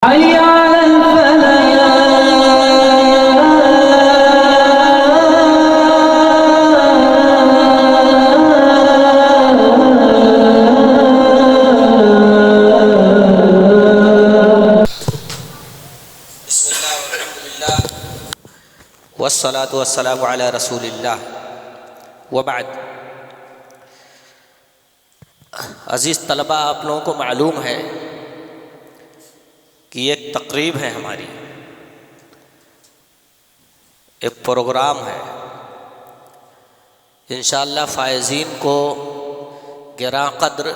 حي على بسم اللہ والحمد للہ والصلاة والسلام علی رسول اللہ وبعد۔ عزیز طلبہ، آپ لوگوں کو معلوم ہے کہ ایک تقریب ہے، ہماری ایک پروگرام ہے۔ انشاءاللہ فائزین کو گراں قدر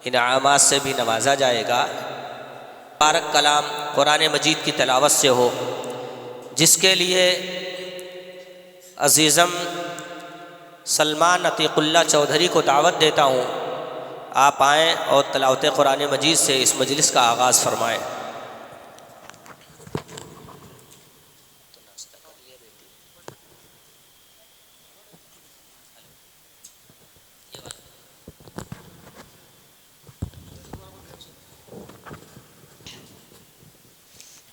انعامات سے بھی نوازا جائے گا۔ مبارک کلام قرآن مجید کی تلاوت سے ہو، جس کے لیے عزیزم سلمان عتیق اللہ چودھری کو دعوت دیتا ہوں، آپ آئیں اور تلاوت قرآن مجید سے اس مجلس کا آغاز فرمائیں۔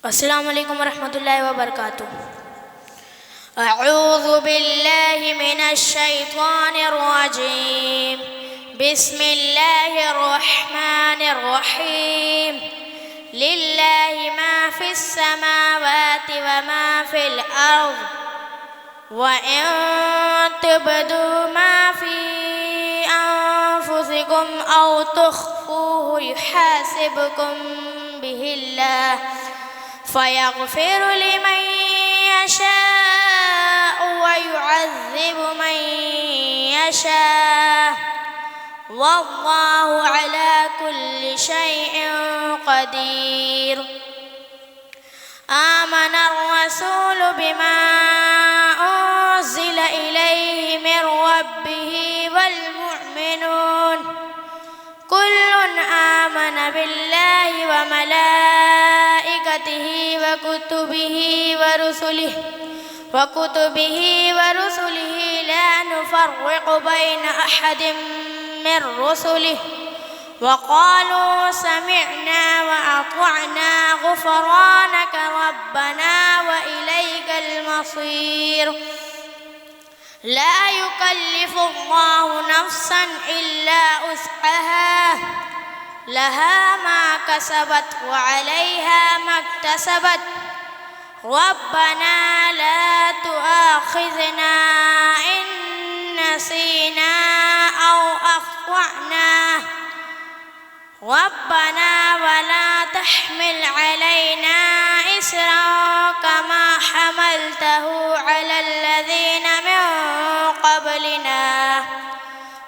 السلام علیکم ورحمۃ اللہ وبرکاتہ۔ اعوذ باللہ من الشیطان الرجیم، بسم اللہ الرحمن الرحیم۔ للہ ما فی السماوات وما فی الارض، وَإِن تُبْدُوا مَا فِي أَنفُسِكُمْ أَوْ تُخْفُوهُ يُحَاسِبْكُم بِهِ اللَّهُ فَيَغْفِرُ لِمَن يَشَاءُ وَيُعَذِّبُ مَن يَشَاءُ، وَاللَّهُ عَلَى كُلِّ شَيْءٍ قَدِيرٌ۔ آمن الرسول بما أنزل إليه من ربه والمؤمنون كل آمن بالله وملائكته وكتبه ورسله لا نفرق بين أحد من رسله، وقالوا سمعنا وأطعنا غفرانك ربنا وإليك المصير۔ لا يكلف الله نفسا إلا وسعها، لها ما كسبت وعليها ما اكتسبت، ربنا لا تؤاخذنا إن نسينا أو أخطأنا، ربنا ولا تحمل علينا إصرا كما حملته على الذين من قبلنا،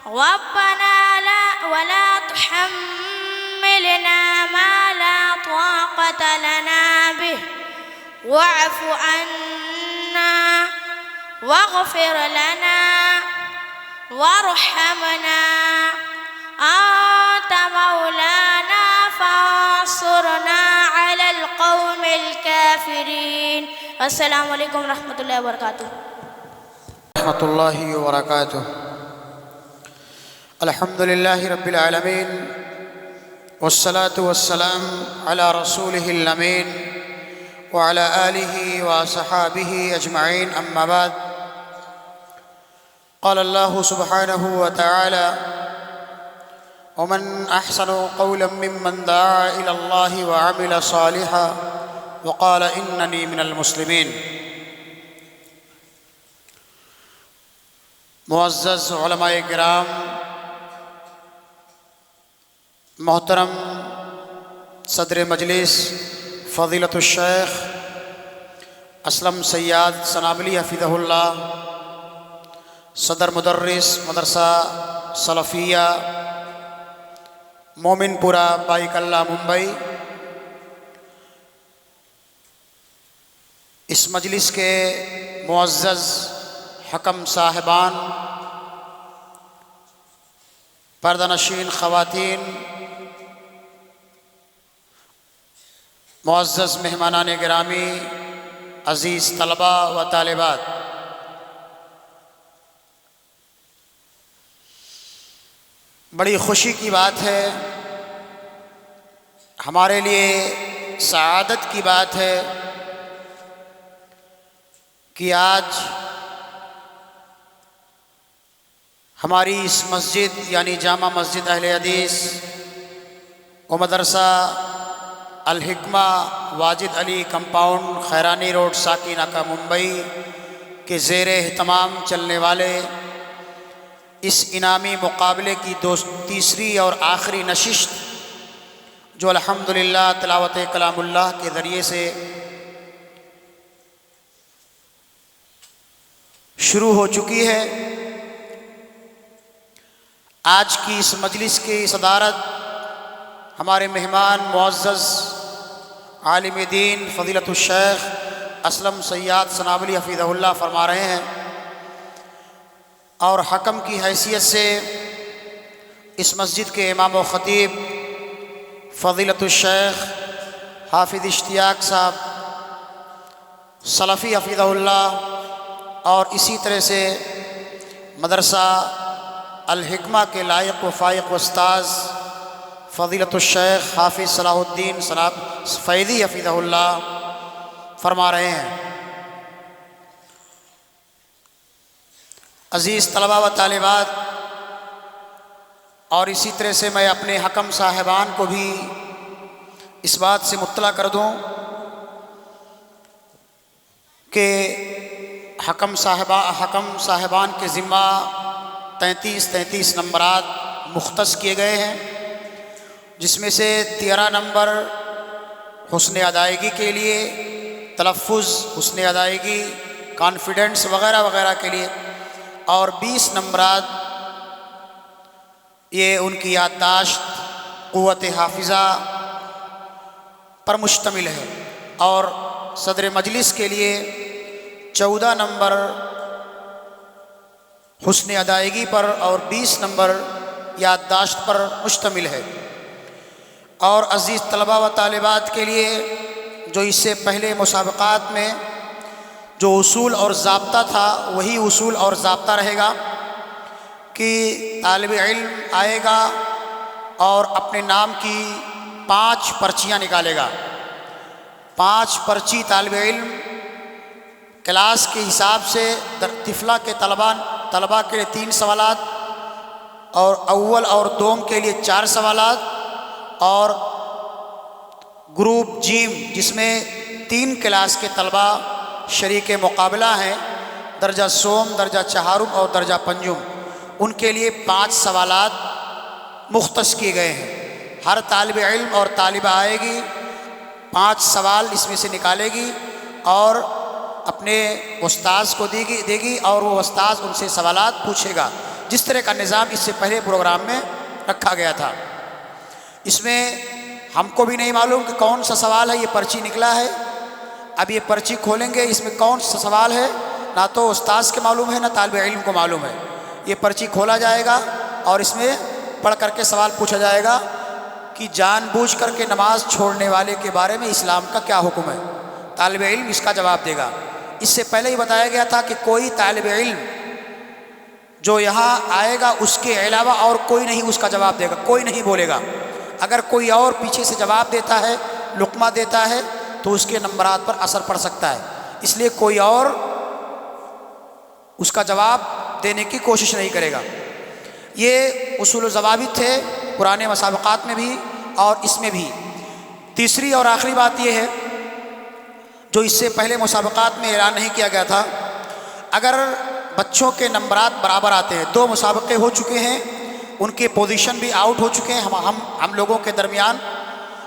ربنا ولا تحملنا ما لا طاقة لنا به، واعف عنا واغفر لنا وارحمنا، أنت مولانا فانصرنا على القوم الكافرين۔ السلام علیکم ورحمۃ اللہ وبرکاتہ۔ ورحمۃ اللہ وبرکاتہ۔ الحمد للہ رب العالمین، والصلاة والسلام علی رسولہ الامین وعلی آلہ وصحابہ اجمعین، اما بعد۔ قال اللہ سبحانہ وتعالی: ومن احسن قولا ممن دعا الى اللہ وعمل صالحا وقال اننی من المسلمین۔ معزز علماء کرام، محترم صدر مجلس فضیلۃ الشیخ اسلم سیاد ثنابلی حفظہ اللہ، صدر مدرس مدرسہ سلفیہ مومن پورہ بائی کلہ ممبئی، اس مجلس کے معزز حکم صاحبان، پردہ نشین خواتین، معزز مہمانان گرامی، عزیز طلبہ و طالبات، بڑی خوشی کی بات ہے ہمارے لیے سعادت کی بات ہے کہ آج ہماری اس مسجد یعنی جامع مسجد اہل حدیث و مدرسہ الحکمہ واجد علی کمپاؤنڈ خیرانی روڈ ساکی ناکہ ممبئی کے زیر اہتمام چلنے والے اس انعامی مقابلے کی تیسری اور آخری نشست جو الحمدللہ تلاوت کلام اللہ کے ذریعے سے شروع ہو چکی ہے، آج کی اس مجلس کی صدارت ہمارے مہمان معزز عالم دین فضیلت الشیخ اسلم سیاد ثنابلی حفیظہ اللہ فرما رہے ہیں، اور حکم کی حیثیت سے اس مسجد کے امام و خطیب فضیلت الشیخ حافظ اشتیاق صاحب سلفی حفیظہ اللہ، اور اسی طرح سے مدرسہ الحکمہ کے لائق و فائق استاذ فضیلت الشیخ حافظ صلاح الدین فیضی حفیظہ اللہ فرما رہے ہیں۔ عزیز طلبہ و طالبات، اور اسی طرح سے میں اپنے حکم صاحبان کو بھی اس بات سے مطلع کر دوں کہ حکم صاحبان کے ذمہ 33 نمبرات مختص کیے گئے ہیں، جس میں سے 13 نمبر حسن ادائیگی کے لیے، تلفظ، حسن ادائیگی، کانفیڈنس وغیرہ وغیرہ کے لیے، اور 20 نمبرات یہ ان کی یادداشت، قوت حافظہ پر مشتمل ہے، اور صدر مجلس کے لیے 14 نمبر حسن ادائیگی پر اور 20 نمبر یادداشت پر مشتمل ہے۔ اور عزیز طلبہ و طالبات کے لیے جو اس سے پہلے مسابقات میں جو اصول اور ضابطہ تھا وہی اصول اور ضابطہ رہے گا کہ طالب علم آئے گا اور اپنے نام کی 5 پرچیاں نکالے گا، 5 پرچی طالب علم کلاس کے حساب سے طفلہ کے طلباء کے لیے 3 سوالات، اور اول اور دوم کے لیے 4 سوالات، اور گروپ جیم جس میں 3 کلاس کے طلباء شریک مقابلہ ہیں، درجہ سوم، درجہ چہارم اور درجہ پنجم، ان کے لیے 5 سوالات مختص کیے گئے ہیں۔ ہر طالب علم اور طالبہ آئے گی، 5 سوال اس میں سے نکالے گی اور اپنے استاذ کو دے گی، اور وہ استاذ ان سے سوالات پوچھے گا، جس طرح کا نظام اس سے پہلے پروگرام میں رکھا گیا تھا۔ اس میں ہم کو بھی نہیں معلوم کہ کون سا سوال ہے، یہ پرچی نکلا ہے، اب یہ پرچی کھولیں گے، اس میں کون سا سوال ہے نہ تو استاذ کے معلوم ہے نہ طالب علم کو معلوم ہے۔ یہ پرچی کھولا جائے گا اور اس میں پڑھ کر کے سوال پوچھا جائے گا کہ جان بوجھ کر کے نماز چھوڑنے والے کے بارے میں اسلام کا کیا حکم ہے، طالب علم اس کا جواب دے گا۔ اس سے پہلے ہی بتایا گیا تھا کہ کوئی طالب علم جو یہاں آئے گا اس کے علاوہ اور کوئی نہیں اس کا جواب دے گا، کوئی نہیں بولے گا۔ اگر کوئی اور پیچھے سے جواب دیتا ہے، لقمہ دیتا ہے، تو اس کے نمبرات پر اثر پڑ سکتا ہے، اس لیے کوئی اور اس کا جواب دینے کی کوشش نہیں کرے گا۔ یہ اصول و ضوابط تھے پرانے مسابقات میں بھی اور اس میں بھی۔ تیسری اور آخری بات یہ ہے جو اس سے پہلے مسابقات میں اعلان نہیں کیا گیا تھا، اگر بچوں کے نمبرات برابر آتے ہیں، 2 مسابقے ہو چکے ہیں، ان کے پوزیشن بھی آؤٹ ہو چکے ہیں ہم لوگوں کے درمیان،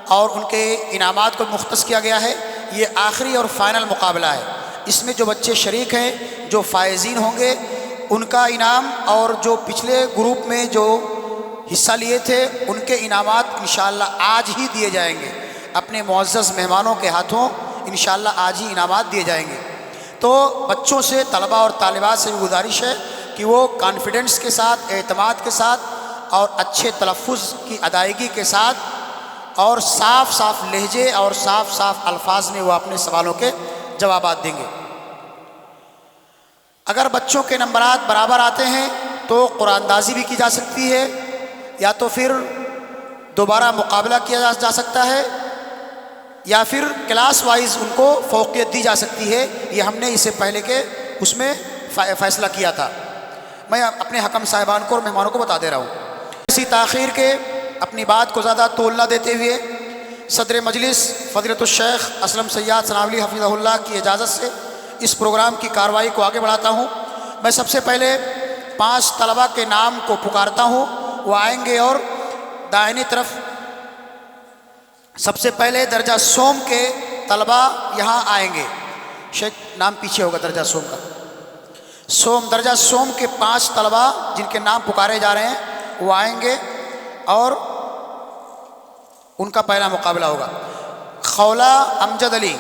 اور ان کے انعامات کو مختص کیا گیا ہے، یہ آخری اور فائنل مقابلہ ہے۔ اس میں جو بچے شریک ہیں، جو فائزین ہوں گے، ان کا انعام، اور جو پچھلے گروپ میں جو حصہ لیے تھے ان کے انعامات انشاءاللہ آج ہی دیے جائیں گے، اپنے معزز مہمانوں کے ہاتھوں انشاءاللہ آج ہی انعامات دیے جائیں گے۔ تو بچوں سے، طلباء اور طالبات سے بھی گزارش ہے کہ وہ کانفیڈنس کے ساتھ، اعتماد کے ساتھ اور اچھے تلفظ کی ادائیگی کے ساتھ اور صاف صاف لہجے اور صاف صاف الفاظ میں وہ اپنے سوالوں کے جوابات دیں گے۔ اگر بچوں کے نمبرات برابر آتے ہیں تو قرآن اندازی بھی کی جا سکتی ہے، یا تو پھر دوبارہ مقابلہ کیا جا سکتا ہے، یا پھر کلاس وائز ان کو فوقیت دی جا سکتی ہے، یہ ہم نے اس سے پہلے کے اس میں فیصلہ کیا تھا۔ میں اپنے حکم صاحبان کو اور مہمانوں کو بتا دے رہا ہوں، اسی تاخیر کے اپنی بات کو زیادہ طول نہ دیتے ہوئے صدر مجلس فضیلت الشیخ اسلم سیاد ثناولی حفظہ اللہ کی اجازت سے اس پروگرام کی کارروائی کو آگے بڑھاتا ہوں۔ میں سب سے پہلے 5 طلباء کے نام کو پکارتا ہوں، وہ آئیں گے اور دائنی طرف سب سے پہلے درجہ سوم کے طلباء یہاں آئیں گے۔ شیخ نام پیچھے ہوگا درجہ سوم کا۔ درجہ سوم کے 5 طلباء جن کے نام پکارے جا رہے ہیں وہ آئیں گے اور ان کا پہلا مقابلہ ہوگا۔ خولہ امجد علی،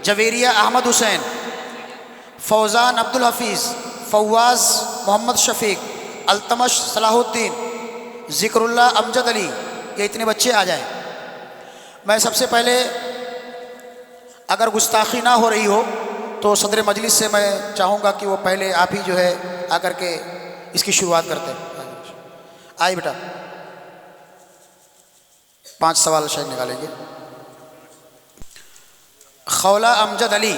جویریہ احمد حسین، فوزان عبدالحفیظ، فواز محمد شفیق، التمش صلاح الدین، ذکر اللہ امجد علی، یہ اتنے بچے آ جائیں۔ میں سب سے پہلے اگر گستاخی نہ ہو رہی ہو تو صدر مجلس سے میں چاہوں گا کہ وہ پہلے آپ ہی جو ہے آ کر کے اس کی شروعات کرتے ہیں۔ آئیے بیٹا، 5 سوال شاید نکالیں گے۔ خولہ امجد علی،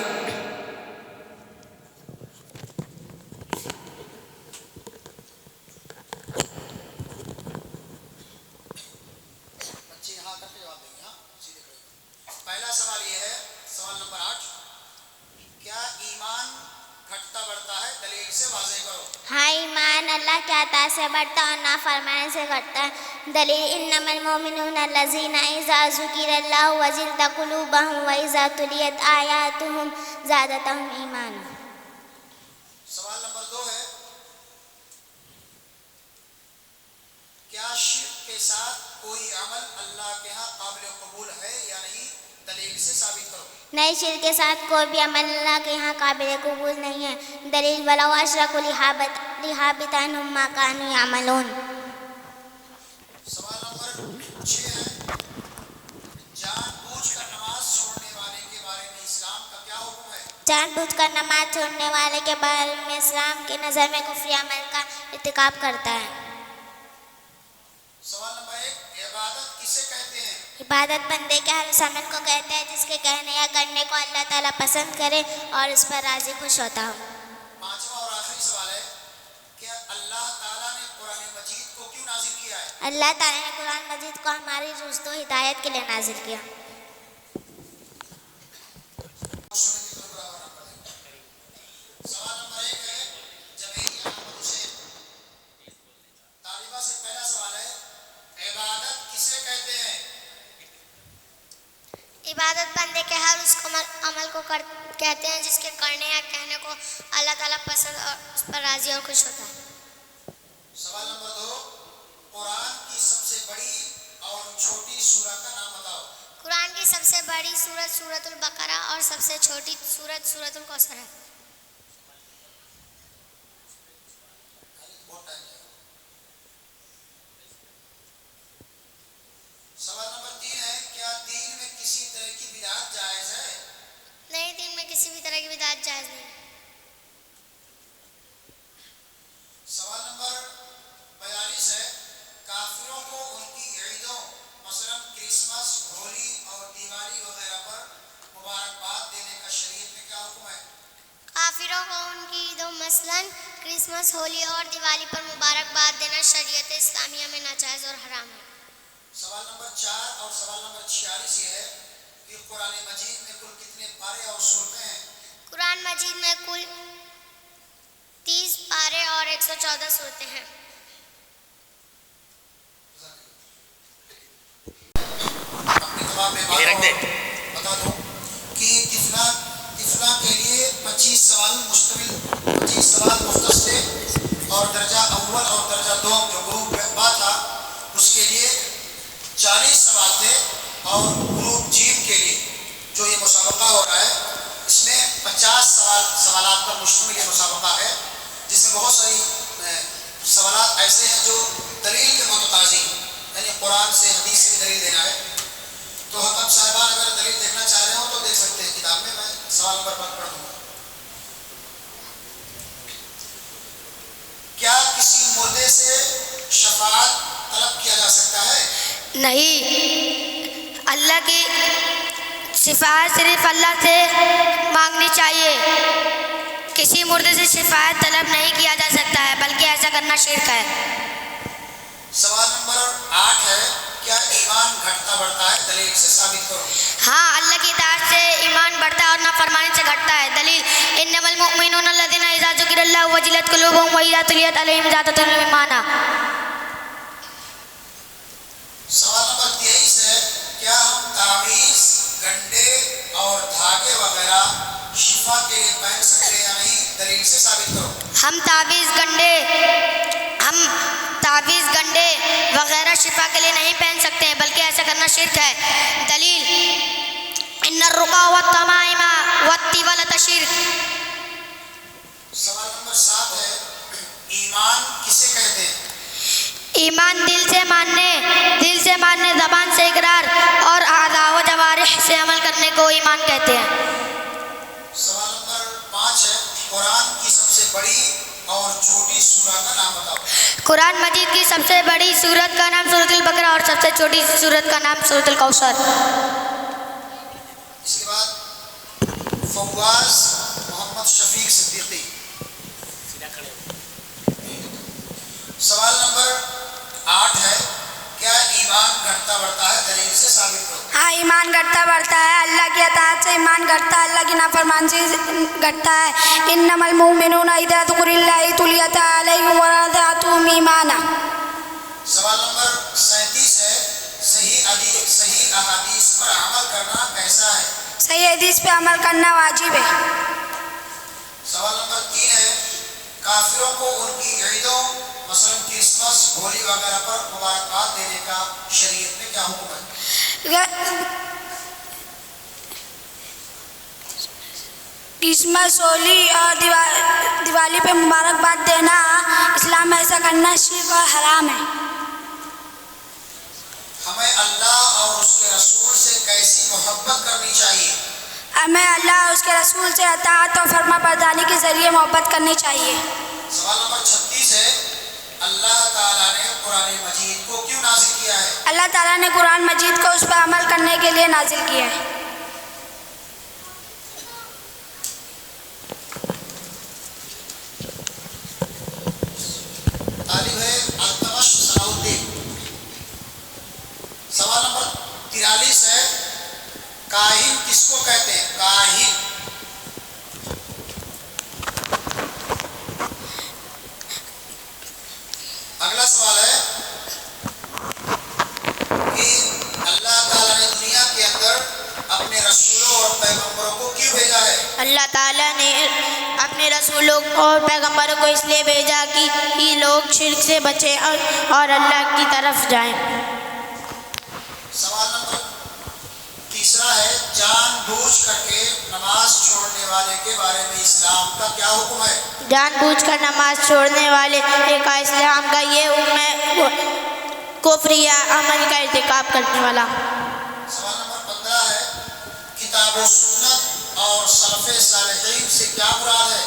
پہلا سوال یہ ہے، سوال نمبر 8، کیا ایمان گھٹتا بڑھتا ہے؟ دلیل سے واضح کرو۔ ہاں، ایمان اللہ کے عطا سے بڑھتا اور نافرمانی سے گھٹتا ہے۔ دلیل انما المؤمنون الذین اذا ذکر اللہ وجلت قلوبہم واذا تلیت آیاتہم زادتہم ایمانا۔ سوال نمبر 2 ہے، کیا شرک کے ساتھ کوئی عمل اللہ کے ہاں قابل قبول ہے یا نہیں؟ دلیل سے ثابت کرو۔ نئی شرک کے ساتھ کوئی بھی عمل اللہ کے یہاں قابل قبول نہیں ہے۔ دلیل وَلَوْ أَشْرَكُوا لِحَبِطَ عَنْهُمْ مَا كَانُوا يَعْمَلُونَ۔ سوال نمبر 6 ہے، جان بوجھ کر نماز چھوڑنے والے کے بارے میں اسلام کا کیا حکم ہے؟ جان بوجھ کر نماز چھوڑنے والے کے بارے میں اسلام کی نظر میں کفری عمل کا ارتکاب کرتا ہے۔ سوال نمبر 1، عبادت کسے کہتے ہیں؟ عبادت بندے کے ہر اس عمل کو کہتے ہیں جس کے کہنے یا کرنے کو اللہ تعالیٰ پسند کرے اور اس پر راضی خوش ہوتا ہو۔ 5واں اور آخری سوال ہے کہ اللہ تعالیٰ نے قرآن مجید کو کیوں نازل کیا ہے؟ اللہ تعالیٰ نے قرآن مجید کو ہماری رشد و ہدایت کے لیے نازل کیا۔ سوال نمبر 1 ہے، جویریہ احمد حسین، طالبہ سے پہلا سوال ہے، عبادت کسے کہتے ہیں؟ عبادت بندے کے ہر اس عمل کو کہتے ہیں جس کے کرنے یا کہنے کو اللہ تعالیٰ پسند اور اس پر راضی اور خوش ہوتا ہے۔ سوال نمبر 2، قرآن کی سب سے بڑی اور چھوٹی سورہ کا نام بتاؤ۔ قرآن کی سب سے بڑی سورت سورۃ البقرہ اور سب سے چھوٹی سورت سورۃ الکوثر ہے۔ سوال نمبر 3 ہے، کیا دین میں کسی طرح کی بدعت جائز ہے؟ نہیں، دین میں کسی بھی طرح کی بدعت جائز نہیں۔ سوال نمبر 42 ہے، کافروں کو ان کی عیدوں مثلا کرسمس، ہولی اور دیوالی وغیرہ پر مبارکباد دینے کا شریعت میں کیا حکم ہے؟ کافروں کو ان کی عیدوں مثلاً کرسمس، ہولی اور دیوالی پر مبارکباد دینا شریعت اسلامیہ میں ناجائز اور حرام ہے۔ سوال نمبر 4 اور سوال نمبر 46 یہ ہے کہ قرآن مجید میں کل کتنے پارے اور سورتیں ہیں؟ قرآن مجید میں کل 30 پارے اور 114 سورتیں ہیں۔ اپنے جواب میں بتا دوں کہ طفلہ کے لیے 25 سوال مختص تھے اور درجہ اول اور درجہ دوم جو گروپ با تھا اس کے لیے 40 سوال تھے، اور گروپ جیم کے لیے جو یہ مسابقہ ہو رہا ہے اس میں 50 سوالات پر مشتمل یہ مسابقہ ہے، جس میں بہت ساری سوالات ایسے ہیں جو دلیل کے متقاضی، یعنی قرآن سے حدیث سے دلیل دینا ہے۔ تو حکم صاحبان اگر دلیل دیکھنا چاہ رہے ہوں تو دیکھ سکتے ہیں کتاب میں سوال نمبر 1 پڑھ دوں گا۔ کیا کسی مردے سے شفاعت طلب کیا جا سکتا ہے؟ نہیں، اللہ کی شفاعت صرف اللہ سے مانگنی چاہیے. کسی مردے سے شفاعت طلب نہیں کیا جا سکتا ہے بلکہ ایسا کرنا شرک ہے. سوال نمبر 8 ہے، کیا ایمان گھٹتا بڑھتا ہے؟ دلیل سے ثابت کرو. ہاں، اللہ کی اطاعت سے ایمان بڑھتا ہے اور نافرمانی سے گھٹتا ہے. دلیل انما المؤمنون الذین اذا ذکر اللہ وجلت قلوبهم واذا تلیت علیہم زادتهم ایمانا. سوال نمبر 23 ہے، کیا ہم تعویذ، گنڈے اور دھاگے وغیرہ شفا کے لیے پہن سکتے ہیں یا نہیں؟ دلیل سے ثابت کرو. ہم تعویذ گنڈے وغیرہ شفا کے لیے نہیں پہن سکتے بلکہ ایسا کرنا شرک ہے. دلیل ان الرقى والتمائم والطیولۃ شرک. سوال نمبر 7 ہے، ایمان کسے کہتے ہیں؟ ایمان دل سے ماننے، زبان سے اقرار اور اعضاء و جوارح سے عمل کرنے کو ایمان کہتے ہیں. سوال نمبر 5 ہے، قرآن کی سب سے بڑی اور چھوٹی سورہ کا نام بتاؤ. قرآن مجید کی سب سے بڑی سورت کا نام سورۃ البقرہ اور سب سے چھوٹی سورت کا نام سورۃ الکوثر. اس کے بعد فواز محمد شفیق صدیقی. سوال نمبر 8 ہے، کیا ایمان گھٹتا بڑھتا ہے؟ دلیل سے ثابت کرو. ہاں، ایمان گھٹتا بڑھتا ہے. اللہ کی اطاعت سے ایمان گھٹتا ہے، اللہ کی نافرمانی سے گھٹتا ہے. انما المؤمنون اذا ذکر اللہ تلیت علیہم زادتهم ایمانا. سوال نمبر 37 ہے، صحیح احادیث پر عمل کرنا کیسا ہے؟ صحیح حدیث پہ عمل کرنا واجب ہے. سوال نمبر 3 ہے، کافروں کو ان کی عیدوں مثلا کرسمس، ہولی وغیرہ پر مبارکباد دینے کا شریعت میں کیا حکم ہے؟ کرسمس، ہولی اور دیوالی پہ مبارکباد دینا اسلام میں ایسا کرنا شرک اور حرام ہے. ہمیں اللہ اور اس کے رسول سے کیسی محبت کرنی چاہیے؟ ہمیں اللہ اور اس کے رسول سے اطاعت اور فرما برداری کے ذریعے محبت کرنی چاہیے. سوال نمبر 36 ہے، اللہ تعالیٰ نے قرآن مجید کو کیوں نازل کیا ہے؟ اللہ تعالیٰ نے قرآن مجید کو اس پر عمل کرنے کے لیے نازل کیا ہے. طالب ہے التمش صلاح الدین. سوال نمبر 43 ہے، کاہن کس کو کہتے ہیں؟ کاہن. اگلا سوال ہے کہ اللہ تعالیٰ نے دنیا کے اندر اپنے رسولوں اور پیغمبروں کو کیوں بھیجا ہے؟ اللہ تعالیٰ نے اپنے رسولوں اور پیغمبروں کو اس لیے بھیجا کہ یہ لوگ شرک سے بچیں اور اللہ کی طرف جائیں. سوال نمبر 3 ہے، جان بوجھ کر کے نماز چھوڑنے والے کے بارے میں اسلام کا کیا حکم ہے؟ جان بوجھ کر نماز چھوڑنے والے کا اسلام کا یہ حکم ہے کفر یا عمل کا ارتکاب کرنے والا. سوال نمبر 15 ہے، کتاب و سنت اور سلف صالحین سے کیا مراد ہے؟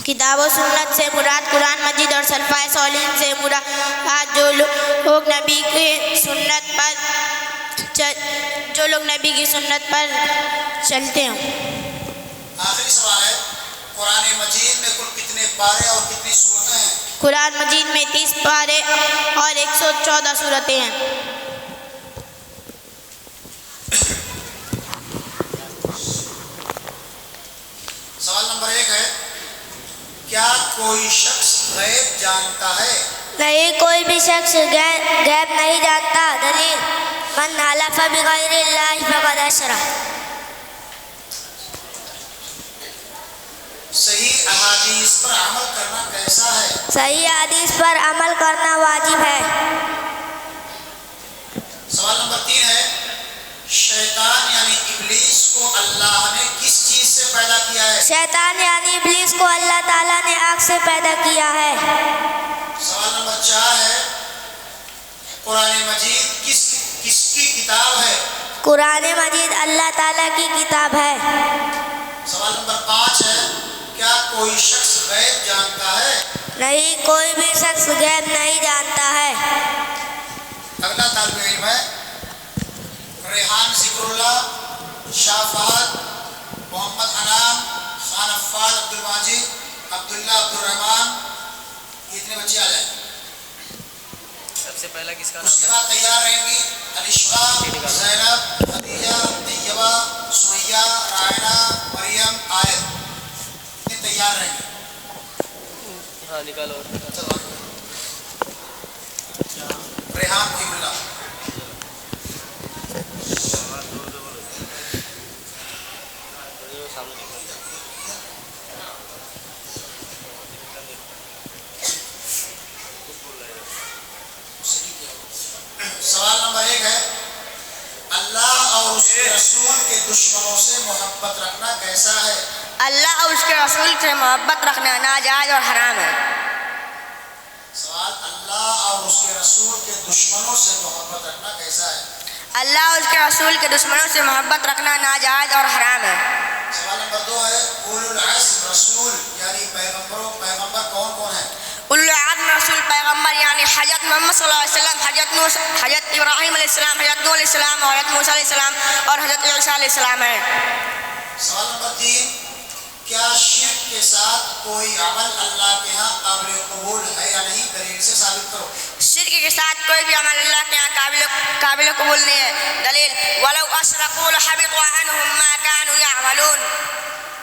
کتاب و سنت سے مراد قرآن مجید اور سلفائے صالحین سے مراد جو لوگ نبی کی سنت پر چلتے ہیں. آخری سوال ہے، قرآن مجید میں کل کتنے پارے اور کتنی سورتیں ہیں؟ قرآن مجید میں 30 پارے اور 114 سورتیں ہیں. سوال نمبر 1 ہے، کیا کوئی شخص غیب جانتا ہے؟ نہیں، کوئی بھی شخص غیب نہیں جانتا. دلیل من حلف بغیر اللہ فقد اشرک. صحیح احادیث پر عمل کرنا کیسا ہے؟ صحیح حدیث پر عمل کرنا واجب ہے. سوال نمبر 3 ہے، شیطان یعنی ابلیس کو اللہ نے کس چیز سے پیدا کیا ہے؟ شیطان یعنی ابلیس کو اللہ تعالیٰ نے آگ سے پیدا کیا ہے. سوال نمبر 4 ہے، قرآن مجید کس کی کتاب ہے؟ قرآن مجید اللہ تعالیٰ کی کتاب ہے. سوال نمبر 5 ہے، کیا کوئی شخص غیب جانتا ہے؟ نہیں، کوئی بھی شخص غیب نہیں جانتا ہے. اگلا طالب علم ہے ریحان ذکر اللہ شاہ فہد، محمد انعام، خان عفان، عبد الماجد، عبداللہ، عبد الرحمان، یہ اتنے بچے آ جائیں. سب سے پہلا کس کا اس کے بعد تیار رہیں گی الشفا، زینب، خدیجہ، طیبہ، سمیہ، رائنہ، مریم، آیت. یہ تیار رہیں گی. ہاں نکالو. ریحان کی اللہ. سوال نمبر 1 ہے اللہ اور اس کے رسول کے دشمنوں سے محبت رکھنا کیسا ہے؟ اللہ اور اس کے رسول سے محبت رکھنا ناجائز اور حرام ہے. سوال اللہ اور اس کے رسول کے دشمنوں سے محبت رکھنا کیسا ہے؟ اللہ اور اس کے رسول کے دشمنوں سے محبت رکھنا ناجائز اور حرام ہے. سوال نمبر 2 ہے اولو العزم رسول یعنی پیغمبر کون کون ہیں؟ اولو العزم رسول پیغمبر یعنی حضرت محمد صلی اللہ علیہ وسلم، حضرت ابراہیم علیہ السلام، حضرت نوح علیہ السلام، حضرت موسیٰ علیہ السلام اور حضرت عیسیٰ علیہ السلام ہیں. سوال نمبر 3 کیا شرک کے ساتھ کوئی عمل اللہ کے ہاں قابل قبول ہے یا نہیں؟ دلیل سے ثابت کرو. شرک کے ساتھ کوئی بھی عمل اللہ کے یہاں قابل قبول نہیں ہے. دلیل وَلَوْ أَشْرَكُوا لَحَبِطَ عَنْهُمْ مَا كَانُوا يَعْمَلُونَ.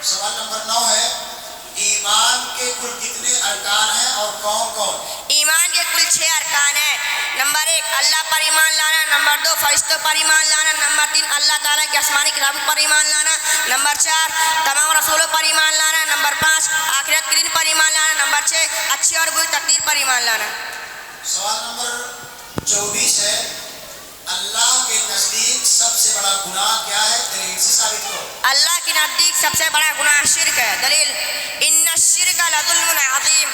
سوال نمبر 9 ہے ایمان کے کل کتنے ارکان ہیں اور کون کون؟ ایمان کے کل 6 ارکان ہیں. نمبر 1 اللہ پر ایمان لانا، نمبر 2 فرشتوں پر ایمان لانا، نمبر 3 اللہ تعالیٰ کی آسمانی کتابوں پر ایمان لانا، نمبر 4 تمام رسولوں پر ایمان لانا، نمبر 5 آخرت کے دن پر ایمان لانا، نمبر 6 اچھی اور بری تقدیر پر ایمان لانا. سوال نمبر 24 ہے اللہ کے نزدیک سب سے بڑا گناہ کیا ہے؟ دلیل سے ثابت کرو. اللہ کے نزدیک سب سے بڑا گناہ شرک ہے. دلیل ان الشرک لظلم عظیم.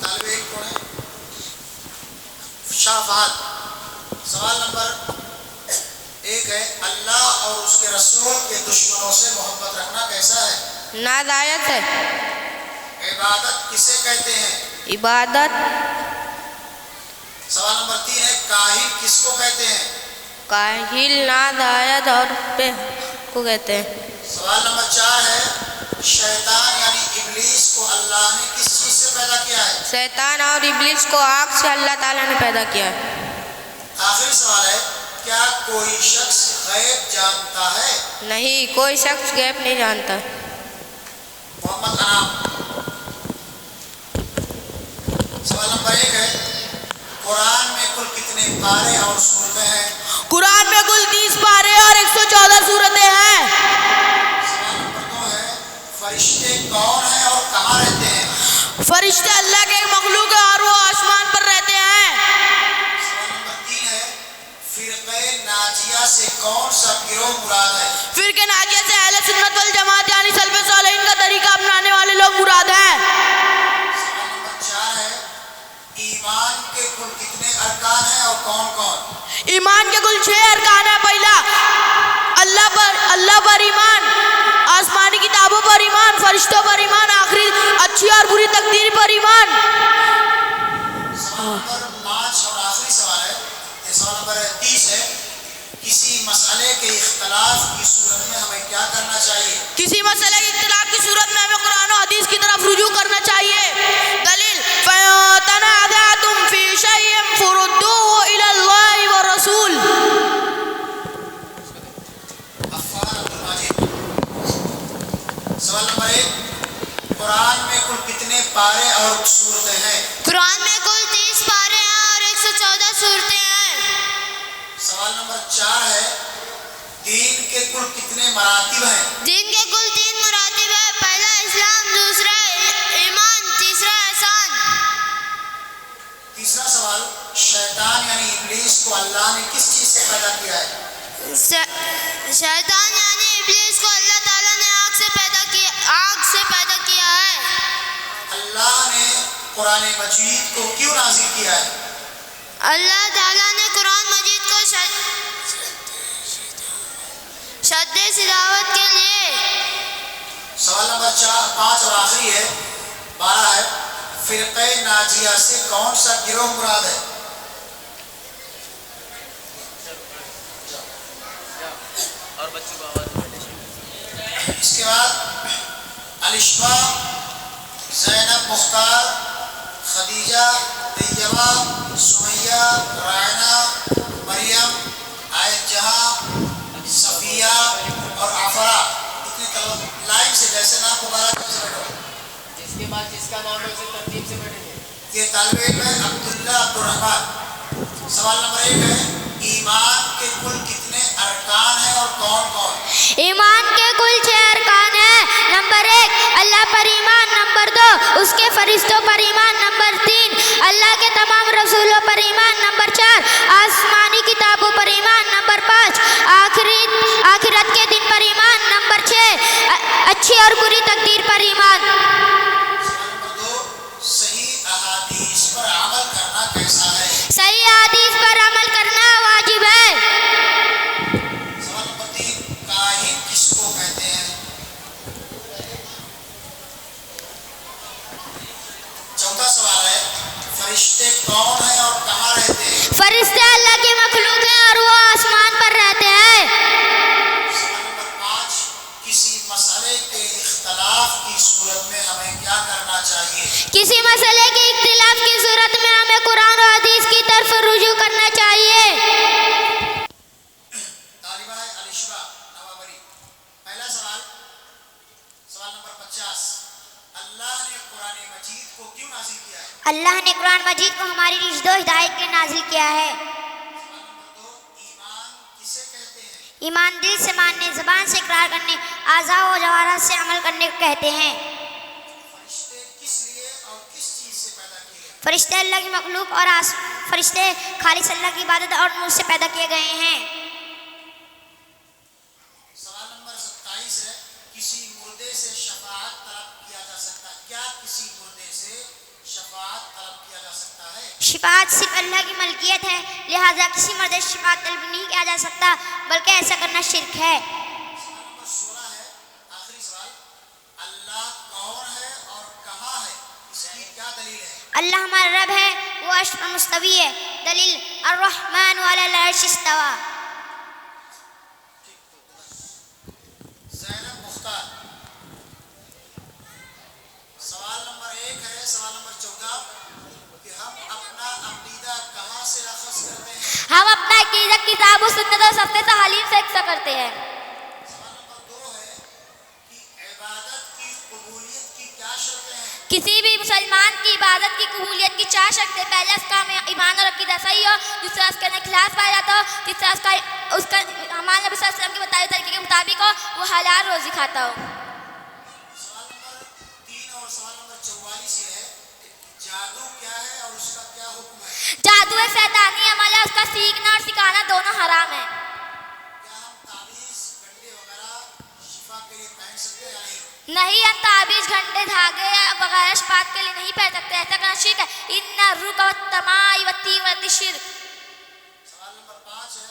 طالب علم کون ہے؟ شاہ فہد. سوال نمبر 1 ہے اللہ اور اس کے رسول کے دشمنوں سے محبت رکھنا کیسا ہے؟ ناجائز ہے. عبادت کسے کہتے ہیں؟ عبادت. سوال نمبر 3 ہے کاہن کس کو کہتے ہیں؟ کاہل ناجائز اور پہ کو کہتے ہیں. سوال نمبر 4 ہے شیطان یعنی ابلیس کو اللہ نے کس چیز سے پیدا کیا ہے؟ شیطان اور ابلیس کو آگ سے اللہ تعالیٰ نے پیدا کیا ہے. آخری سوال ہے کیا کوئی شخص غیب جانتا ہے؟ نہیں، کوئی شخص غیب نہیں جانتا. محمد انعام. سوال نمبر 1 ہے قرآن میں کل کتنے پارے اور سورتیں ہیں؟ قرآن میں کل 30 پارے اور 114 سورتیں ہیں. سوال نمبر 2 ہے فرشتے کون ہیں اور کہاں رہتے ہیں؟ فرشتے اللہ کے ایک مخلوق ہے اور وہ آسمان پر رہتے ہیں. سوال نمبر 3 ہے فرقہ ناجیہ سے کون سا گروہ مراد ہے؟ فرقہ ناجیہ سے اہل سنت والجماعت یعنی سلف صالحین کا طریقہ اپنانے والے لوگ مراد ہیں. سوال نمبر 4 ہے ایمان کے کل کتنے ارکان ہیں اور کون کون؟ ایمان کے کل 6 ارکان ہیں. پہلا اللہ پر ایمان، آسمانی کتابوں پر ایمان، فرشتوں پر ایمان، آخری اچھی اور بری تقدیر پر ایمان. سوال نمبر 5 اور آخری سوال ہے یہ سوال نمبر 30 ہے کسی مسئلے کے اختلاف کی صورت میں ہمیں کیا کرنا چاہیے؟ کسی مسئلے کے اختلاف کی صورت میں ہمیں قرآن و حدیث کی طرف رجوع کرنا چاہیے. دلیل فَإِن تَنَازَعْتُمْ فِي شَيْءٍ فَرُدُّوهُ إِلَى اللَّهِ وَالرَّسُولِ. عفان عبد الماجد. سوال نمبر 1 قرآن میں کل کتنے پارے اور سورتیں ہیں؟ قرآن میں کل 30 پارے ہیں اور 114 صورتیں ہیں. سوال نمبر 4 ہے دین کے کل کتنے مراتب ہیں؟ دین کے کل 3 مراتب ہیں. پہلا اسلام، دوسرا ایمان، تیسرا احسان. تیسرا سوال شیطان یعنی ابلیس کو اللہ نے کس چیز سے پیدا کیا ہے؟ شیطان یعنی ابلیس کو اللہ تعالیٰ نے آگ سے پیدا کیا ہے. اللہ نے قرآن مجید کو کیوں نازل کیا ہے؟ اللہ تعالیٰ نے قرآن مجید کو شد صداوت کے لیے. سوال نمبر 5 اور آخری ہے 12 ہے فرقہ ناجیہ سے کون سا گروہ مراد ہے؟ اس کے بعد الشفا، زینب مختار، خدیجہ، طیبہ، سمیہ، رائنہ، مریم، آیت جہاں، صفیہ اور عفرا. اتنے لائن سے جیسے نام مبارک سے بیٹھو. جس کے بعد جس کا نام ہے اسے ترتیب سے بیٹھیں گے. یہ طالب علم ہے عبداللہ عبدالرحمن. سوال نمبر 1 ہے ایمان کے کل کتنے ارکان ہیں اور کون کون؟ ایمان کے کل 6 ارکان ہیں. نمبر 1 اللہ پر ایمان. نمبر 2 اس کے فرشتوں پر ایمان. نمبر 3 اللہ کے تمام رسولوں پر ایمان. نمبر 4 آسمانی کتابوں پر ایمان. نمبر 5 آخرت کے دن پر ایمان. نمبر 6 اچھی اور بری تقدیر پر ایمان. سوال نمبر 2 صحیح احادیث پر عمل کرنا کیسا ہے؟ صحیح حدیث پر عمل کرنا واجب ہے. سوال نمبر 3 کاہن کس کو کہتے ہیں؟ چوتھا سوال ہے فرشتے کون ہیں اور کہاں رہتے ہیں؟ فرشتے اللہ کی مخلوق ہیں اور وہ آسمان پر رہتے ہیں. سوال نمبر 5 کسی مسئلے کے اختلاف کی صورت میں ہمیں کیا کرنا چاہیے؟ کسی مسئلے کے اختلاف کی صورت میں ہمیں قرآن و حدیث کی طرف رجوع کرنا چاہیے. طالبہ ہے الشفا نوابری. پہلا سوال نمبر 50 اللہ نے قرآن مجید کو کیوں نازل کیا ہے؟ اللہ نے قرآن مجید کو ہماری رشد و ہدایت کے نازل کیا ہے. سوال نمبر 2 ایمان کسے کہتے ہیں؟ ایمان دل سے ماننے، زبان سے اقرار کرنے، اعضاء و جوارح سے عمل کرنے کو کہتے ہیں. فرشتے کس لیے اور کس چیز سے پیدا کیے گئے؟ فرشتے اللہ کی مخلوق اور فرشتے خالص اللہ کی عبادت اور نور سے پیدا کیے گئے ہیں. سوال نمبر 27 ہے کسی مردے سے شفاعت طلب کیا جا سکتا ہے؟ کیا کسی مردے سے شفاعت طلب کیا جا سکتا ہے؟ شفاعت صرف اللہ کی ملکیت ہے، لہذا کسی مرد سے شفاعت طلب نہیں کیا جا سکتا، بلکہ ایسا کرنا شرک ہے. سوال نمبر 16 ہے آخری سوال اللہ کون ہے اور کہاں ہے؟ اس کی کیا دلیل ہے؟ اللہ ہمارا رب ہے، وہ عرش پر مستوی ہے. دلیل الرحمن علی العرش استوى. زینب مختار. سوال نمبر 1 ہے سوال نمبر 14 کہ ہم اپنا عقیدہ کہاں سے اخذ کرتے ہیں؟ ہم اپنا عقیدہ کتاب و سنت اور سب تعلیم سے اکثر کرتے ہیں. سوال نمبر 2 ہے کہ عبادت کی قبولیت کی کیا شرطیں ہیں؟ کسی بھی مسلمان کی عبادت کی قبولیت کی 4 شرطیں. پہلے اس کا ایمان اور عقیدہ صحیح ہو، دوسرا اس کے اندر اخلاص پایا جاتا ہو، تیسرا اس کا ہمارے نبی صلی اللہ علیہ وسلم کے بتائے طریقے کے مطابق ہو، وہ حلال روزی کھاتا ہو. سوال نمبر 3 اور سوال نمبر 44 یہ ہے جادو کیا ہے اور اس کا کیا حکم ہے؟ جادو ایک شیطانی عمل ہے، اس کا سیکھنا اور سکھانا دونوں حرام ہے. کیا ہم تعویذ گنڈے وغیرہ شفا کے لیے پہن سکتے ہیں یا نہیں؟ نہیں، ہم تعبیز گھنٹے دھاگے وغیرہ شفاعت کے لیے نہیں پہن سکتے، ایسا کرنا شرک ہے. ان الرقى والتمائم والتیمۃ شرک. سوال نمبر 5 ہے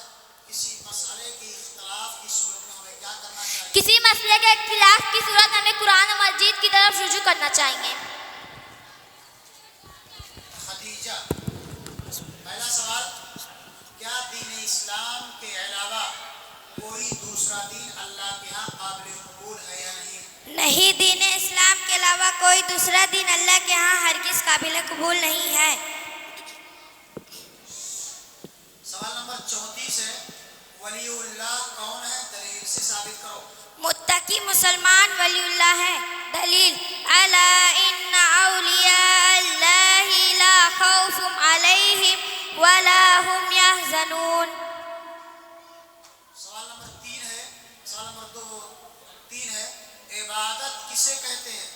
کسی مسئلے کے اختلاف کی صورت میں ہمیں کیا کرنا چاہیے؟ کسی مسئلے کے اختلاف کی صورت میں ہمیں قرآن و مجید کی طرف رجوع کرنا چاہیے. خدیجہ. پہلا سوال کیا دین اسلام کے علاوہ کوئی دوسرا دین اللہ کے ہاں قابل قبول ہے یا نہیں؟ نہیں، دین اسلام کے علاوہ کوئی دوسرا دین اللہ کے ہاں ہرگز قابل قبول نہیں ہے. سوال نمبر 34 ہے ولی اللہ کون ہے؟ دلیل سے ثابت کرو. متقی مسلمان ولی اللہ ہے. دلیل الا ان اولیاء اللہ لا خوف علیہم ولا هم يحزنون. سوال نمبر 3 ہے سوال نمبر 3 ہے عبادت کسے کہتے ہیں؟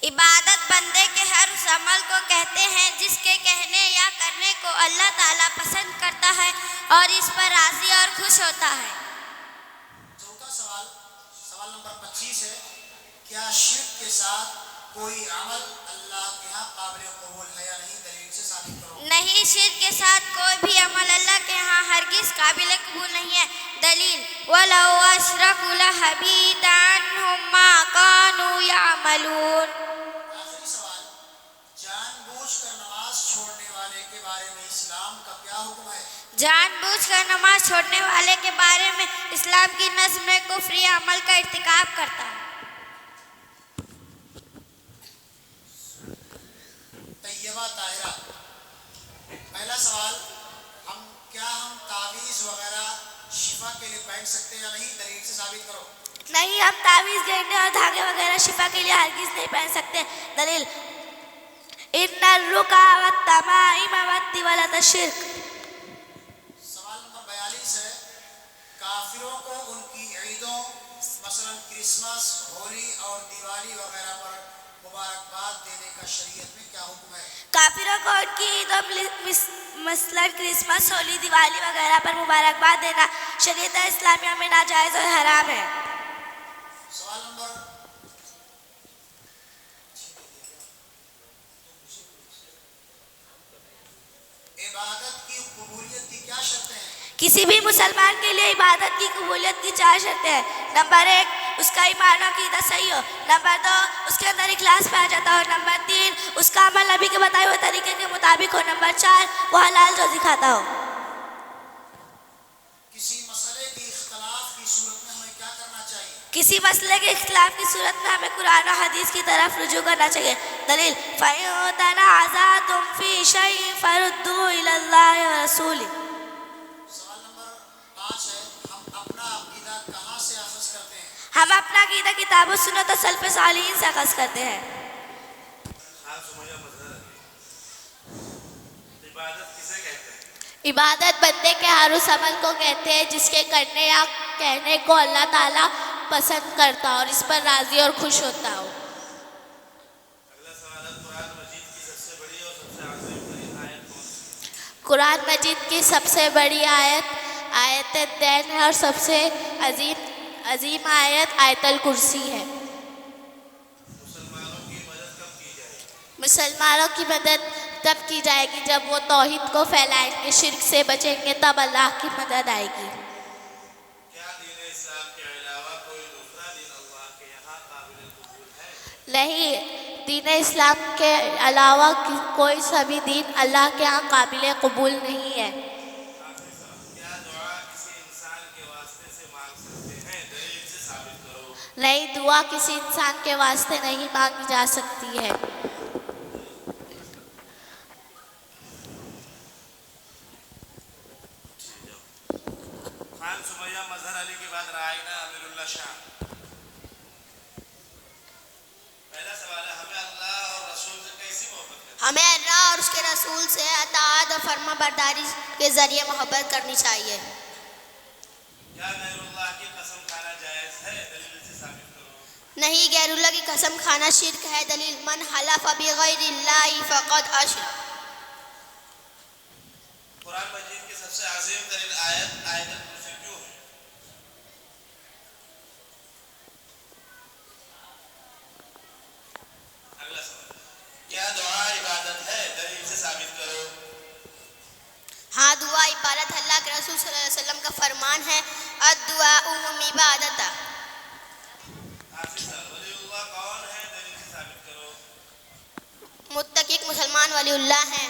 عبادت بندے کے ہر اس عمل کو کہتے ہیں جس کے کہنے یا کرنے کو اللہ تعالیٰ پسند کرتا ہے اور اس پر راضی اور خوش ہوتا ہے. چوتھا سوال نمبر 25 ہے کیا شرک کے ساتھ کوئی عمل اللہ کے ہاں قابل قبول ہے یا نہیں؟ دلیل سے ثابت کرو. نہیں، شرک کے ساتھ کوئی بھی عمل اللہ کے ہاں ہرگز قابل قبول نہیں ہے. دلیل وَلَوْ أَشْرَكُوا لَحَبِطَ عَنْهُمْ مَا كَانُوا يَعْمَلُونَ. آخری سوال جان بوجھ والے کے بارے میں اسلام کا کیا حکم ہے؟ جان بوجھ کر نماز چھوڑنے والے کے بارے میں اسلام کی نظم میں کفری عمل کا ارتکاب کرتا ہے۔ طیبہ طاہرہ، پہلا سوال، ہم تعویذ وغیرہ شفا کے لیے پہن سکتے ہیں یا نہیں؟ دلیل سے ثابت کرو۔ نہیں، ہم تعویذ گینڈے اور دھاگے وغیرہ شفا کے لیے ہرگز نہیں پہن سکتے۔ دلیل ان الرقا والتمائم والطولۃ شرک۔ سوال نمبر 42 ہے، کافروں کو ان کی عیدوں مثلا کرسمس، ہولی اور دیوالی وغیرہ پر مبارکباد دینے کا شریعت میں کیا حکم ہے؟ کافروں کو ان کی عیدوں مثلا کرسمس، ہولی، دیوالی وغیرہ پر مبارکباد دینا شریعت اسلامیہ میں ناجائز اور حرام ہے۔ سوال نمبر عبادت کی قبولیت کی کیا شرطیں ہیں؟ کسی بھی مسلمان کے لیے عبادت کی قبولیت کی 4 شرطیں ہیں۔ نمبر 1، اس کا ایمان و عقیدہ صحیح ہو۔ نمبر 2، اس کے اندر اخلاص پایا جاتا ہو۔ نمبر 3، اس کا عمل نبی کے بتائے ہوئے طریقے کے مطابق ہو۔ نمبر 4، وہ حلال روزی کھاتا ہو۔ کسی مسئلے کی اختلاف کی صورت میں ہمیں کیا کرنا چاہیے؟ کسی مسئلے کے اختلاف کی صورت میں ہمیں قرآن و حدیث کی طرف رجوع کرنا چاہیے۔ دلیل فَإِن تَنَازَعْتُمْ فِي شَيْءٍ فَرُدُّوهُ إِلَى اللَّهِ وَرَسُولِهِ۔ سوال نمبر 5 ہے، ہم اپنا عقیدہ کہاں سے اخذ کرتے ہیں؟ ہم اپنا عقیدہ کتاب و سنت اور سلف صالحین سے اخذ کرتے ہیں۔ عبادت کسے کہتے ہیں؟ عبادت بندے کے ہر اس عمل کو کہتے ہیں جس کے کرنے یا کہنے کو اللہ تعالیٰ پسند کرتا اور اس پر راضی اور خوش ہوتا ہو۔ اگلا سوال ہے، قرآن مجید کی سب سے بڑی اور سب سے عظیم ترین آیت کون سی ہے؟ قرآن مجید کی سب سے بڑی آیت دین ہے اور سب سے عظیم آیت آیت الکرسی ہے۔ مسلمانوں کی مدد کب کی جائے گی؟ مسلمانوں کی مدد تب کی جائے گی جب وہ توحید کو پھیلائیں گے، شرک سے بچیں گے، تب اللہ کی مدد آئے گی۔ کیا دین اسلام کے علاوہ کوئی دوسرا دین اللہ کے یہاں قابل قبول ہے؟ نہیں، دین اسلام کے علاوہ کوئی سبھی دین اللہ کے ہاں قابل قبول نہیں ہے۔ کیا دعا کسی انسان کے واسطے سے مانگ سکتے ہیں؟ دلیل سے ثابت کرو۔ نہیں، دعا کسی انسان کے واسطے نہیں مانگی جا سکتی ہے۔ خان سمیہ مظہر علی کے بعد رائنا امیر اللہ شاہ۔ پہلا سوال ہے، ہمیں اللہ اور رسول سے کیسی محبت کرنی؟ ہمیں اللہ اور اس کے رسول سے اطاعت اور فرما برداری کے ذریعے محبت کرنی چاہیے۔ کیا غیر اللہ کی قسم کھانا جائز ہے؟ دلیل سے ثابت کرو۔ نہیں، غیر اللہ کی قسم کھانا شرک ہے۔ دلیل من حلف بغیر اللہ فقد اشرک۔ قرآن مجید کی سب سے عظیم ترین آیت آیت الکرسی کیوں ہے؟ اگلا سوال، کیا دعا عبادت ہے؟ دلیل سے ثابت کرو۔ ہاں، دعا عبادت اللہ کے رسول صلی اللہ علیہ وسلم کا فرمان ہے، الدعاء عبادت۔ آخری سوال، ولی اللہ کون ہے؟ دلیل سے ثابت کرو۔ متقی ایک مسلمان ولی اللہ ہیں۔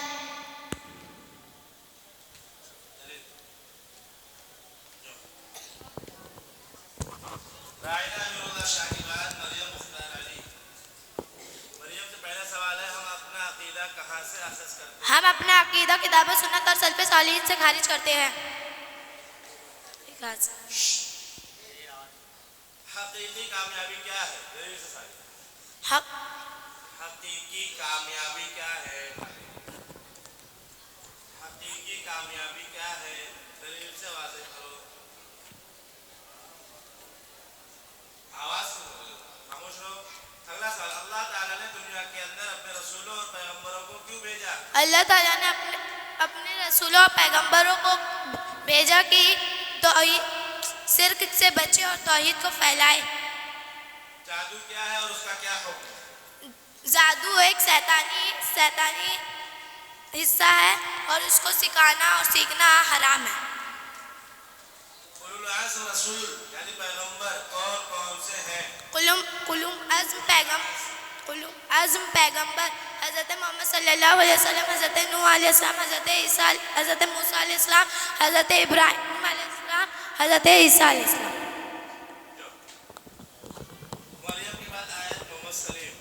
رائنا امیر اللہ شاہ کے بعد مریم مختار علی۔ مریم سے پہلا سوال ہے، ہم اپنا عقیدہ کہاں سے اخذ کرتے ہیں؟ ہم اپنا عقیدہ کتاب و سنت اور سلف صالحین سے خارج کرتے ہیں۔ حقیقی کامیابی کیا ہے؟ دلیل سے ثابت۔ حق حقیقی کامیابی کیا ہے؟ حقیقی کامیابی کیا ہے؟ دلیل سے واضح کرو۔ آواز سے بولو، خاموش رہو۔ اگلا سوال، اللہ تعالیٰ نے دنیا کے اندر اپنے رسولوں اور پیغمبروں کو کیوں بھیجا؟ اللہ تعالیٰ نے اپنے رسولوں اور پیغمبروں کو بھیجا کہ توحید شرک سے بچے اور توحید کو پھیلائے۔ جادو کیا ہے اور اس کا کیا حکم ہے؟ جادو ایک شیطانی حصہ ہے اور اس کو سکھانا اور سیکھنا حرام ہے۔ اولو العزم رسول یعنی پیغمبر کون کون سے ہیں؟ قلم عزم پیغمبر حضرت محمد صلی اللہ علیہ وسلم، حضرت نوح علیہ السلام، حضرت عیسیٰ، حضرت موسیٰ علیہ السلام، حضرت ابراہیم علیہ السلام، حضرت عیسیٰ علیہ السلام۔ مریم کے بعد آیت محمد سلیم۔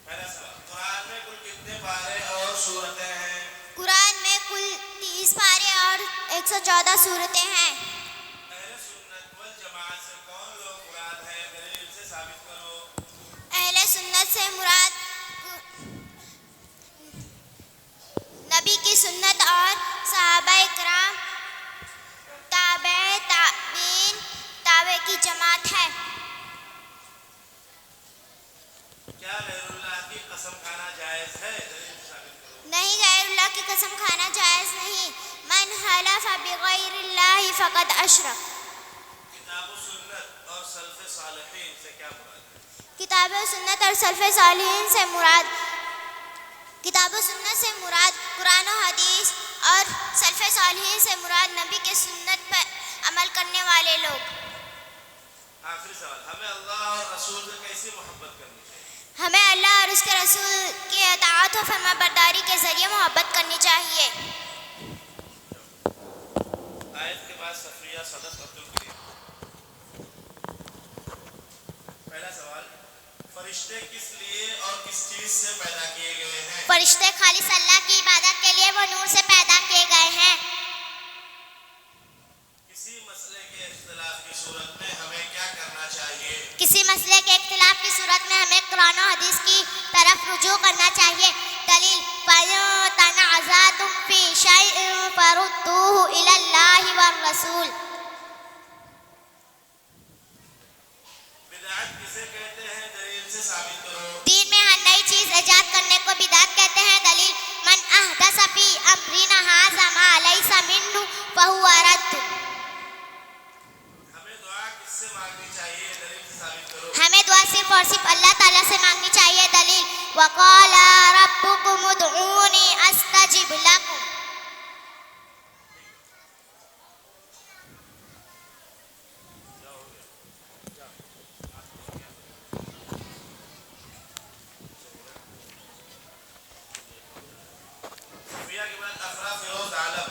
پہلا سوال، قرآن میں کل کتنے پارے اور سورتیں ہیں؟ قرآن میں کل 30 پارے اور 114 صورتیں ہیں۔ اہل سنت والجماعت سے کون لوگ مراد ہیں؟ دلیل سے ثابت کرو۔ اہل سنت سے مراد نبی کی سنت اور صحابہ کرام، تابع تابعین، تابع کی جماعت ہے۔ کیا غیر اللہ کی قسم کھانا جائز ہے؟ دلیل سے ثابت کرو۔ نہیں، غیر اللہ کی قسم کھانا جائز نہیں۔ من حلف بغیر اللہ فقد اشرک۔ کتاب و سنت اور سلف صالحین سے کیا مراد ہے؟ کتاب و سنت اور سلف صالحین سے مراد، کتاب و سنت سے مراد قرآن و حدیث، اور سلف صالحین سے مراد نبی کے سنت پر عمل کرنے والے لوگ۔ آخری سوال، ہمیں اللہ اور رسول سے کیسی محبت کرنی چاہیے؟ ہمیں اللہ اور اس کے رسول کی اطاعت و فرما برداری کے ذریعے محبت کرنی چاہیے۔ آیت کے بعد صفیہ صدق عبدالکریم۔ پہلا سوال، فرشتے کس لیے اور کس چیز سے پیدا کیے گئے ہیں؟ فرشتے خالص اللہ کی عبادت کے لیے وہ نور سے پیدا کیے گئے ہیں۔ کسی مسئلے کے اختلاف کی صورت میں ہمیں کیا کرنا چاہیے؟ کسی مسئلے کے اختلاف کی صورت میں ہمیں قرآن و حدیث کی طرف رجوع کرنا چاہیے۔ دلیل، فَإِن تَنَازَعْتُمْ فِي شَيْءٍ فَرُدُّوهُ إِلَى اللَّهِ وَالرَّسُولِ۔ بدعت کسے کہتے ہیں؟ دلیل سے ثابت کرو۔ دین میں ہر نئی چیز ایجاد کرنے کو بدعت کہتے ہیں۔ دلیل، من احدث فی امرنا ھذا ما لیس منہ فہو رد۔ ہمیں دعا کس سے مانگنی چاہیے؟ دلیل سے ثابت کرو۔ ہمیں دعا صرف اور صرف اللہ تعالیٰ سے مانگنی چاہیے۔ دلیل، وقال ربکم ادعونی استجب لکم۔ صفیہ کے بعد افرا فیروز عالم۔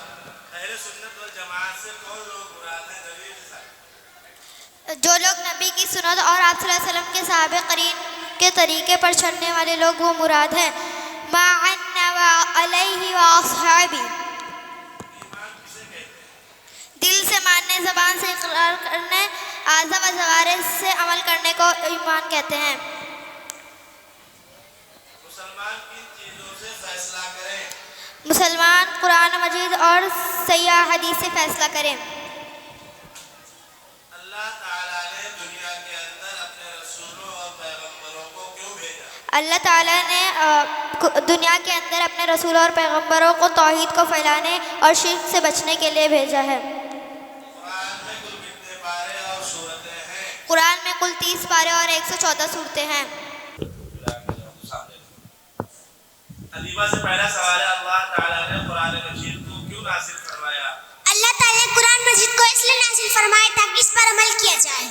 اہل سنت والجماعت سے کون لوگ مراد ہیں؟ دلیل سے ثابت۔ جو لوگ نبی کی سنت اور آپ صلی اللہ علیہ وسلم کے صحابہ قرین کے طریقے پر چلنے والے لوگ وہ مراد ہیں۔ ما عنا علیہ واصحابی، ایمان کسے کہتے ہیں؟ دل سے ماننے، زبان سے اقرار کرنے، اعضاء و جوارح سے عمل کرنے کو ایمان کہتے ہیں۔ مسلمان کن چیزوں سے فیصلہ کریں؟ مسلمان قرآن مجید اور صحیح حدیث سے فیصلہ کریں۔ اللہ تعالیٰ نے دنیا کے اندر اپنے رسولوں اور پیغمبروں کو کیوں بھیجا؟ اللہ تعالیٰ نے دنیا کے اندر اپنے رسولوں اور پیغمبروں کو توحید کو پھیلانے اور شرک سے بچنے کے لیے بھیجا ہے۔ قرآن میں کل کتنے پارے اور سورتیں ہیں؟ قرآن میں کل 30 پارے اور 114 صورتیں ہیں۔ ادیبہ سے پہلا سوال ہے، اللہ تعالیٰ نے قرآن مجید کو کیوں نازل فرمایا؟ اللہ تعالیٰ نے قرآن مجید کو اس لیے نازل فرمایا تاکہ اس پر عمل کیا جائے۔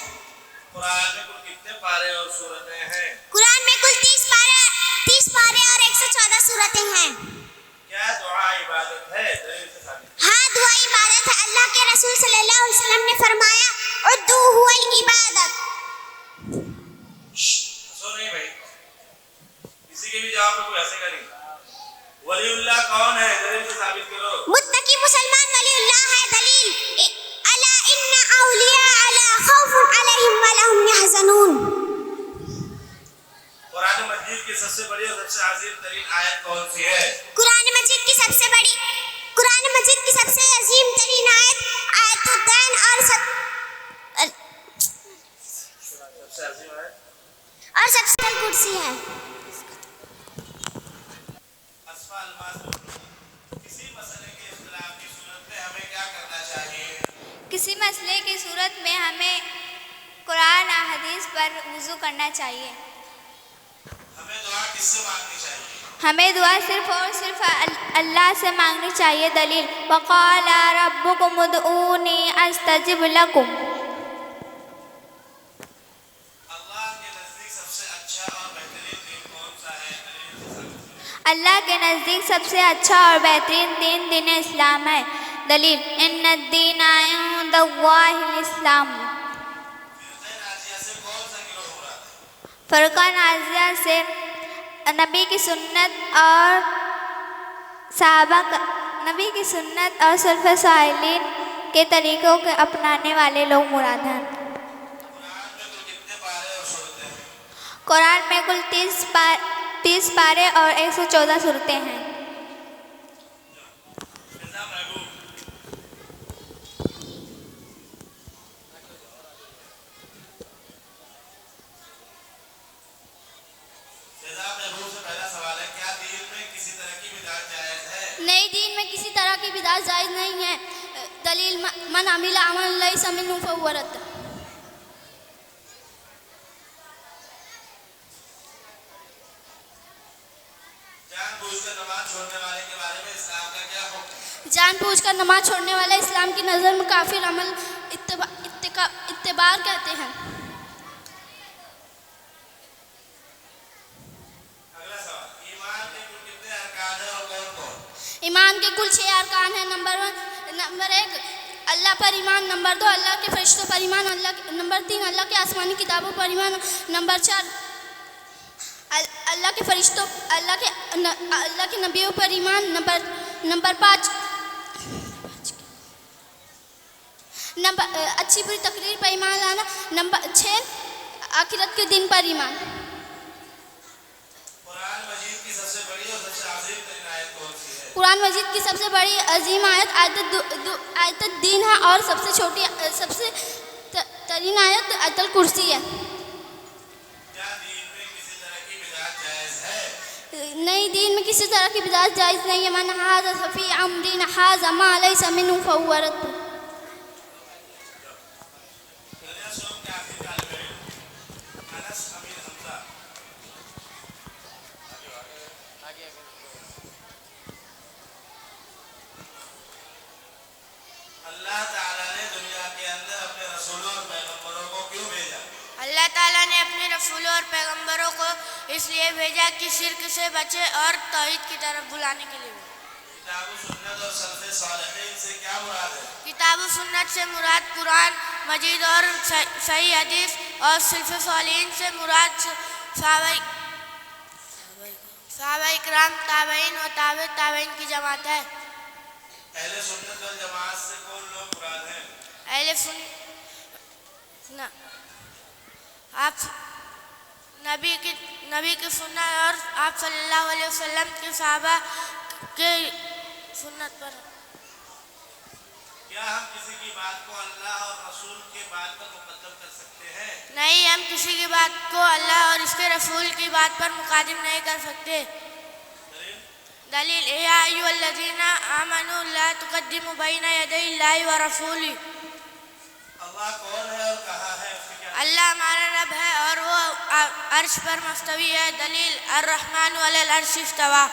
قرآن میں کل کتنے پارے اور سورتیں ہیں؟ قرآن میں کل 30 پارے اور 114 صورتیں ہیں۔ کیا دعا عبادت ہے؟ دلیل سے ثابت۔ ہاں، دعا عبادت ہے۔ اللہ کے رسول صلی اللہ علیہ وسلم نے فرمایا، ادعو هو العبادت۔ ہنسو نہیں بھائی، کسی کے بھی جواب میں کوئی ہنسے گا نہیں۔ ولی اللہ کون ہے؟ دلیل سے ثابت کرو۔ متقی مسلمان ولی اللہ ہے۔ دلیل، الا ان اولیاء لا خوف علیہم ولا هم يحزنون۔ قرآن مجید کی سب سے بڑی اور سب سے عظیم ترین آیت کون سی ہے؟ قرآن مجید کی سب سے عظیم ترین آیت آیت الدین اور سب سے عظیم آیت سب سے کرسی ہے۔ اسفا الماس۔ کسی مسئلے کے اختلاف کی صورت میں ہمیں کیا کرنا چاہیے؟ کسی مسئلے کی صورت میں ہمیں قرآن اور حدیث پر وضو کرنا چاہیے۔ ہمیں دعا کس سے مانگنی چاہیے؟ ہمیں دعا صرف اور صرف اللہ سے مانگنی چاہیے۔ دلیل، وقال ربکم ادعونی استجب لکم۔ اللہ کے نزدیک سب سے اچھا اور بہترین دن کون سا ہے؟ اللہ کے نزدیک سب سے اچھا اور بہترین دین دین اسلام ہے۔ دلیل ان الدین عند اللہ الاسلام۔ فرقہ نازیہ سے نبی کی سنت اور نبی کی سنت اور سلف صالحین کے طریقوں کے اپنانے والے لوگ مراد ہیں۔ قرآن میں کل 30 پارے اور 114 سورتیں ہیں۔ نئی دین میں کسی طرح کی بدعت جائز نہیں ہے۔ دلیل من عمل عملا لیس منہ فہو رد۔ جان بوجھ کر نماز چھوڑنے والا اسلام کی نظر میں کافر عمل اتبار کہتے ہیں۔ ایمان کے کل 6 ارکان ہیں۔ نمبر 1 اللہ پر ایمان، نمبر 2 اللہ کے فرشتوں پر ایمان، نمبر 3 اللہ کے آسمانی کتابوں پر ایمان، نمبر 4 اللہ کے فرشتوں اللہ کے نبیوں پر ایمان، نمبر 5 اچھی بری تقریر پر ایمان لانا، نمبر 6 آخرت کے دن پر ایمان۔ قرآن مجید کی سب سے بڑی عظیم آیت دین ہے اور سب سے ترین آیت آیت الکرسی ہے۔ نئی دین میں کسی طرح کی بدعت جائز نہیں ہے۔ من حدث فی امرنا ھذا ما لیس منہ فہو رد۔ اللہ تعالیٰ نے اپنے رسولوں اور پیغمبروں کو اس لیے بھیجا کہ شرک سے بچے اور توحید کی طرف بلانے کے لیے۔ کتاب و سنت اور سلف صالحین سے کیا مراد ہے؟ کتاب و سنت سے مراد قرآن مجید اور صحیح حدیث، اور سلف صالحین سے مراد صحابہ اکرام، تابعین و تابع تابعین کی جماعت ہے۔ اہل سنت والجماعت سے کون لوگ مراد ہیں؟ اہل سنت آپ نبی کی سنت اور آپ صلی اللہ علیہ وسلم کے صحابہ کے سنت پر۔ کیا ہم کسی کی بات کو اللہ اور رسول کے بات پر مقدم کر سکتے ہیں؟ نہیں، ہم کسی کی بات کو اللہ اور اس کے رسول کی بات پر مقدم نہیں کر سکتے۔ دلیل یا ایھا الذین آمنوا لا تقدموا بین یدی اللہ ورسولہ۔ اللہ کون ہے اور کہاں ہے؟ اس کی کیا؟ اللہ ہمارا رب ہے اور وہ عرش پر مستوی ہے۔ دلیل الرحمن علی العرش استویٰ۔